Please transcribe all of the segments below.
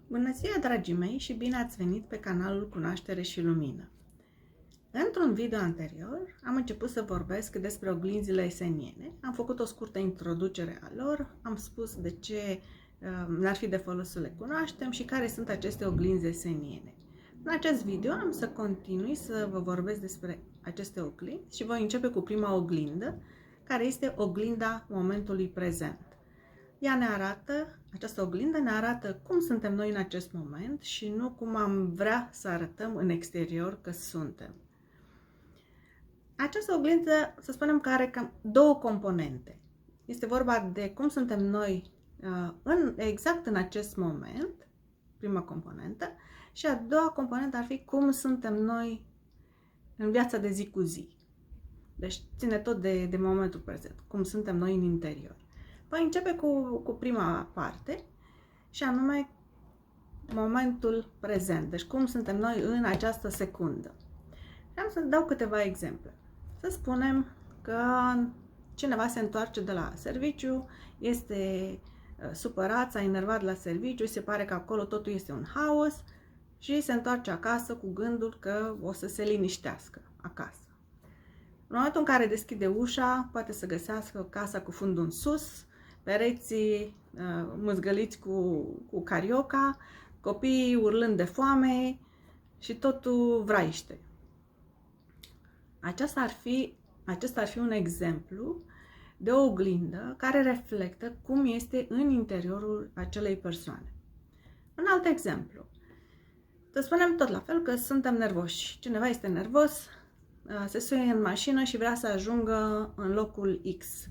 Bună ziua, dragii mei, și bine ați venit pe canalul Cunoaștere și Lumină. Într-un video anterior am început să vorbesc despre oglinzile eseniene. Am făcut o scurtă introducere a lor, am spus de ce ne-ar fi de folos să le cunoaștem și care sunt aceste oglinzi eseniene. În acest video am să continui să vă vorbesc despre aceste oglinzi și voi începe cu prima oglindă, care este oglinda momentului prezent. Ea ne arată, această oglindă ne arată cum suntem noi în acest moment și nu cum am vrea să arătăm în exterior că suntem. Această oglindă, să spunem că are cam două componente. Este vorba de cum suntem noi exact în acest moment, prima componentă, și a doua componentă ar fi cum suntem noi în viața de zi cu zi. Deci ține tot de momentul prezent, cum suntem noi în interior. Voi începe cu prima parte și anume momentul prezent, deci cum suntem noi în această secundă. Și am să dau câteva exemple. Să spunem că cineva se întoarce de la serviciu, este supărat, s-a enervat la serviciu, se pare că acolo totul este un haos și se întoarce acasă cu gândul că o să se liniștească acasă. În momentul în care deschide ușa, poate să găsească casa cu fundul în sus, pereții mâzgăliți cu carioca, copiii urlând de foame și totul vraiște. Acesta ar fi un exemplu de o oglindă care reflectă cum este în interiorul acelei persoane. Un alt exemplu. Să spunem tot la fel că suntem nervoși. Cineva este nervos, se suie în mașină și vrea să ajungă în locul X.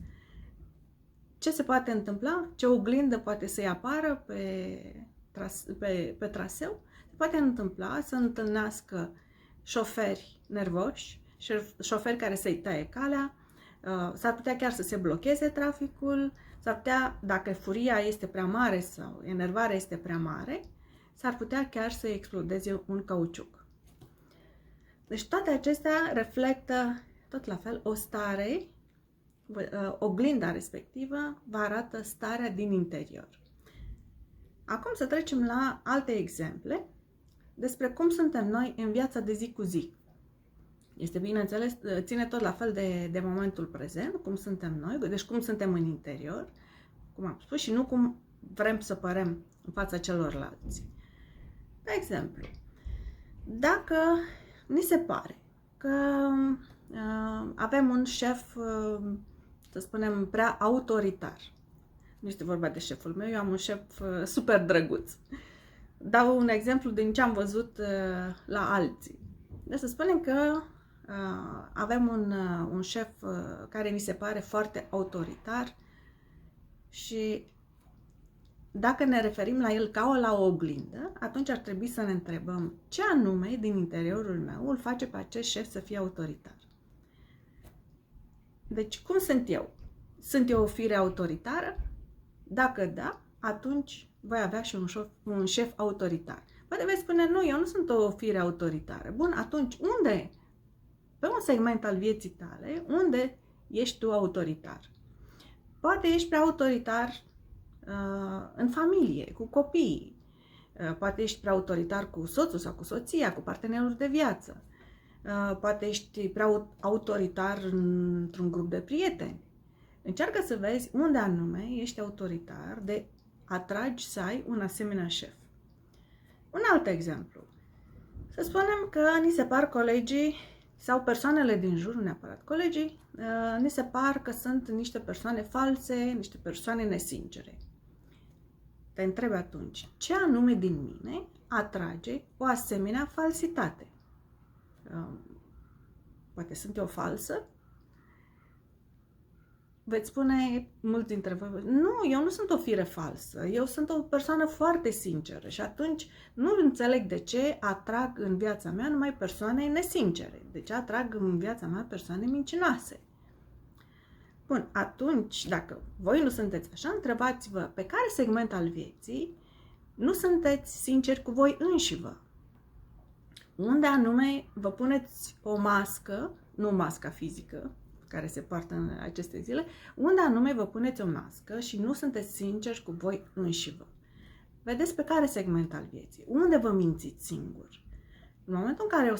Ce se poate întâmpla? Ce oglindă poate să-i apară pe traseu? Se poate întâmpla să întâlnească șoferi nervoși, șoferi care să-i taie calea, s-ar putea chiar să se blocheze traficul, s-ar putea, dacă furia este prea mare sau enervarea este prea mare, s-ar putea chiar să explodeze un cauciuc. Deci toate acestea reflectă tot la fel o stare. Oglinda respectivă vă arată starea din interior. Acum să trecem la alte exemple despre cum suntem noi în viața de zi cu zi. Este, bineînțeles, ține tot la fel de momentul prezent, cum suntem noi, deci cum suntem în interior, cum am spus, și nu cum vrem să părem în fața celorlalți. De exemplu, dacă ni se pare că avem un șef, să spunem, prea autoritar. Nu este vorba de șeful meu, eu am un șef super drăguț. Dau un exemplu din ce am văzut la alții. Deci să spunem că avem un șef care ni se pare foarte autoritar și dacă ne referim la el ca la o oglindă, atunci ar trebui să ne întrebăm ce anume din interiorul meu îl face pe acest șef să fie autoritar. Deci, cum sunt eu? Sunt eu o fire autoritară? Dacă da, atunci voi avea și un șef autoritar. Poate veți spune, nu, eu nu sunt o fire autoritară. Bun, atunci unde? Pe un segment al vieții tale, unde ești tu autoritar? Poate ești prea autoritar în familie, cu copiii. Poate ești prea autoritar cu soțul sau cu soția, cu partenerul de viață. Poate ești prea autoritar într-un grup de prieteni. Încearcă să vezi unde anume ești autoritar de atragi să ai un asemenea șef. Un alt exemplu. Să spunem că ni se par colegii sau persoanele din jur, nu neapărat colegii, ni se par că sunt niște persoane false, niște persoane nesincere. Te întrebi atunci, ce anume din mine atrage o asemenea falsitate? Poate sunt eu falsă? Veți spune mulți dintre voi, nu, eu nu sunt o fire falsă, eu sunt o persoană foarte sinceră și atunci nu înțeleg de ce atrag în viața mea numai persoane nesincere, de ce atrag în viața mea persoane mincinoase. Bun, atunci, dacă voi nu sunteți așa, întrebați-vă pe care segment al vieții nu sunteți sinceri cu voi înșivă. Unde anume vă puneți o mască, nu masca fizică, care se poartă în aceste zile, unde anume vă puneți o mască și nu sunteți sinceri cu voi înșivă. vedeți pe care segment al vieții, unde vă mințiți singuri. În momentul în care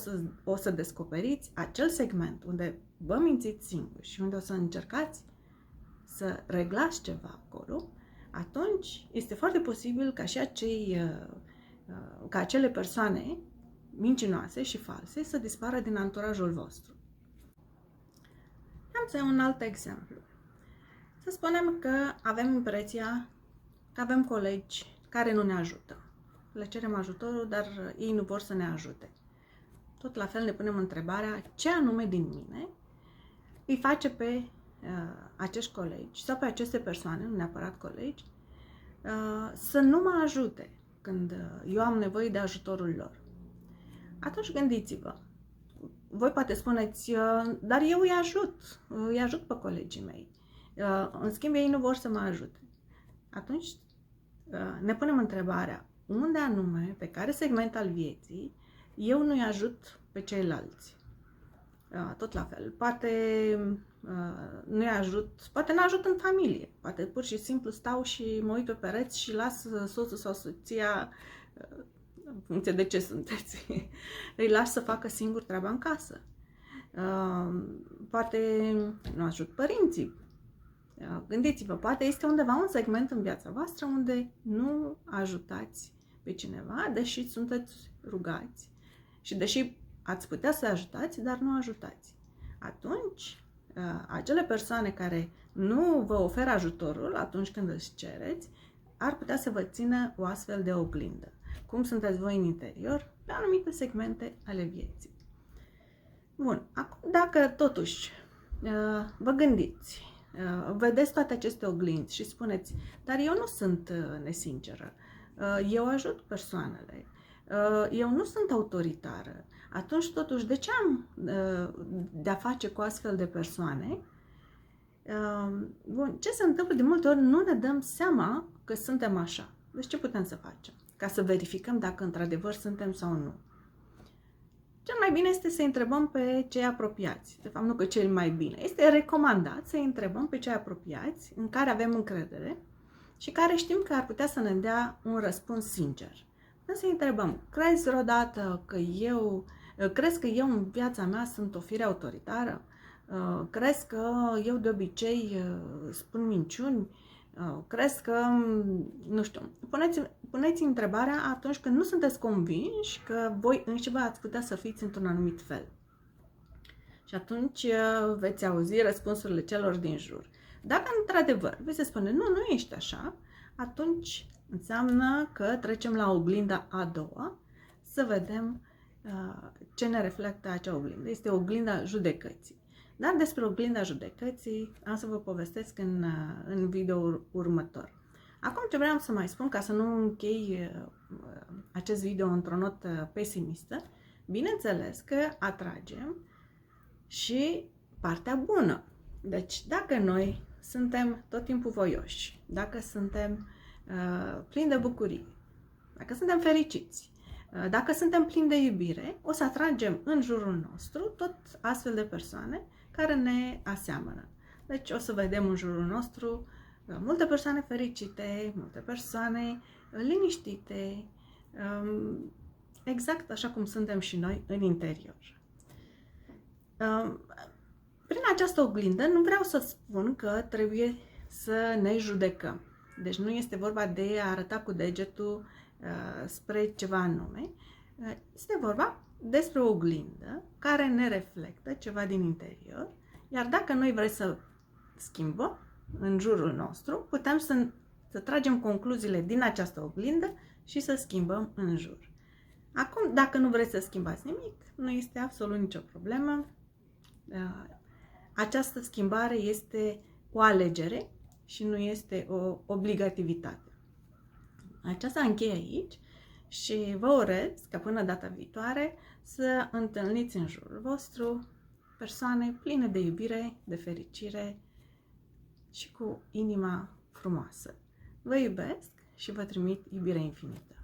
o să descoperiți acel segment unde vă mințiți singuri și unde o să încercați să reglați ceva acolo, atunci este foarte posibil ca și ca acele persoane mincinoase și false să dispară din anturajul vostru. Am să iau un alt exemplu. Să spunem că avem impresia că avem colegi care nu ne ajută. Le cerem ajutorul, dar ei nu vor să ne ajute. Tot la fel ne punem întrebarea ce anume din mine îi face pe acești colegi sau pe aceste persoane, nu neapărat colegi, să nu mă ajute când eu am nevoie de ajutorul lor. Atunci gândiți-vă. Voi poate spuneți, dar eu îi ajut pe colegii mei. În schimb, ei nu vor să mă ajute. Atunci ne punem întrebarea, unde anume, pe care segment al vieții, eu nu-i ajut pe ceilalți. Tot la fel. Poate nu-i ajut, poate n-ajut în familie. Poate pur și simplu stau și mă uit pe pereți și las soțul sau soția, în funcție de ce sunteți, îi las să facă singur treaba în casă. Poate nu ajut părinții. Gândiți-vă, poate este undeva un segment în viața voastră unde nu ajutați pe cineva, deși sunteți rugați și deși ați putea să ajutați, dar nu ajutați. Atunci, acele persoane care nu vă oferă ajutorul atunci când îl cereți, ar putea să vă țină o astfel de oglindă. Cum sunteți voi în interior, pe anumite segmente ale vieții. Bun, acum dacă totuși vă gândiți, vedeți toate aceste oglinzi și spuneți, dar eu nu sunt nesinceră, eu ajut persoanele, eu nu sunt autoritară, atunci totuși de ce am de-a face cu astfel de persoane? Bun, ce se întâmplă? De multe ori nu ne dăm seama că suntem așa. Deci ce putem să facem? Ca să verificăm dacă într-adevăr suntem sau nu. Cel mai bine este să întrebăm pe cei apropiați. De fapt, nu că cel mai bine. Este recomandat să întrebăm pe cei apropiați în care avem încredere și care știm că ar putea să ne dea un răspuns sincer. Să întrebăm, crezi că eu în viața mea sunt o fire autoritară? Crezi că eu de obicei spun minciuni? Crezi că, nu știu, puneți întrebarea atunci când nu sunteți convinși că voi înși vă ați putea să fiți într-un anumit fel. Și atunci veți auzi răspunsurile celor din jur. Dacă într-adevăr veți spune, nu ești așa, atunci înseamnă că trecem la oglinda a doua să vedem ce ne reflectă acea oglindă. Este oglinda judecății. Dar despre oglinda judecății am să vă povestesc în video următor. Acum ce vreau să mai spun, ca să nu închei acest video într-o notă pesimistă, bineînțeles că atragem și partea bună. Deci dacă noi suntem tot timpul voioși, dacă suntem plini de bucurie, dacă suntem fericiți, dacă suntem plini de iubire, o să atragem în jurul nostru tot astfel de persoane care ne aseamănă. Deci o să vedem în jurul nostru multe persoane fericite, multe persoane liniștite, exact așa cum suntem și noi în interior. Prin această oglindă nu vreau să spun că trebuie să ne judecăm. Deci nu este vorba de a arăta cu degetul spre ceva anume. Este vorba despre o oglindă care ne reflectă ceva din interior, iar dacă noi vrem să schimbăm în jurul nostru, putem să tragem concluziile din această oglindă și să schimbăm în jur. Acum, dacă nu vreți să schimbați nimic, nu este absolut nicio problemă. Această schimbare este o alegere și nu este o obligativitate. Aceasta încheie aici și vă urez ca până data viitoare să întâlniți în jurul vostru persoane pline de iubire, de fericire și cu inima frumoasă. Vă iubesc și vă trimit iubire infinită.